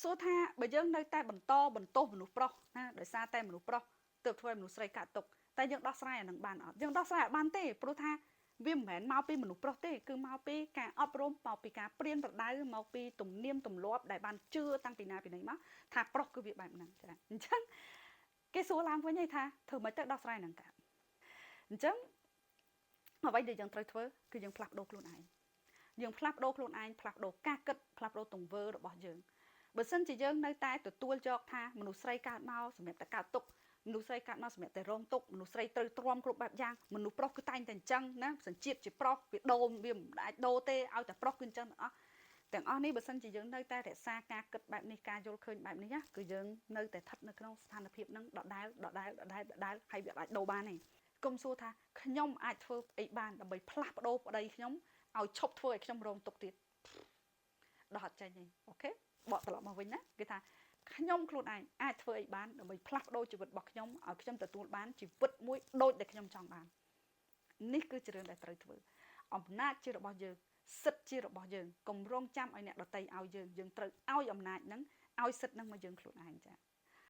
សួរថាបើយើងនៅតែបន្តបន្ទោសមនុស្សប្រុសណាដោយសារតែមនុស្សប្រុសទើបធ្វើឲ្យមនុស្សស្រីកើតទុកតែយើងដោះស្រាយអានឹងបានអត់យើងដោះស្រាយអត់បានទេព្រោះថាវាមិនមែនមកពីមនុស្សប្រុសទេគឺមកពីការអប់រំមកពីការព្រៀនប្រដៅមកពីទំនៀមទម្លាប់ដែលបានជឿតាំងពីណាពីណីមកថាប្រុសគឺវាបែបហ្នឹងចាអញ្ចឹងគេសួរឡើងវិញថាធ្វើមិនទៅដោះស្រាយនឹងកើតអញ្ចឹងអ្វីដែលយើងត្រូវធ្វើគឺយើងផ្លាស់ប្ដូរខ្លួនឯងយើងផ្លាស់ប្ដូរខ្លួនឯងផ្លាស់ប្ដូរការគិតផ្លាស់ប្ដូរទង្វើរបស់យើងបើសិនជាយើងនៅតែទទួលយកថាមនុស្សស្រីកើតមកសម្រាប់តែកើតទុកមនុស្សស្រីកើតមកសម្រាប់តែរងទុកមនុស្សស្រីត្រូវទ្រាំគ្រប់បែបយ៉ាងមនុស្សប្រុសគឺតែងតែអញ្ចឹងណាសញ្ជាតិជាប្រុសវាដូរវាមិនអាចដូរទេឲ្យតែប្រុសគឺអញ្ចឹងទាំងអស់នេះបើសិនជាយើងនៅតែរក្សាការគិតបែបនេះការយល់ឃើញបែបនេះណាគឺយើងនៅតែស្ថិតនៅក្នុងស្ថានភាពហ្នឹងដដែលហើយវាអាចដូរបានទេកុំសួរថាខ្ញុំអាចធ្វើអីបានដើម្បីផ្លាស់ប្ដូរប្តីខ្ញុំឲ្យឈប់ធ្វើឲ្យខ្ញុំរងទុកទៀតដោះអត់ចេញទេអូខេបកត្រឡប់មកវិញណាគឺថាខ្ញុំខ្លួនឯងអាចធ្វើអីបានដើម្បីផ្លាស់ប្ដូរជីវិតរបស់ខ្ញុំឲ្យខ្ញុំទទួលបានជីវិតមួយដូចដែលខ្ញុំចង់បាននេះគឺជារឿងដែលត្រូវធ្វើអំណាចជារបស់យើងសិទ្ធិជារបស់យើងកុំរងចាំឲ្យអ្នកដទៃឲ្យយើងត្រូវឲ្យអំណាចហ្នឹងឲ្យសិទ្ធិហ្នឹងមកយើងខ្លួនឯងចា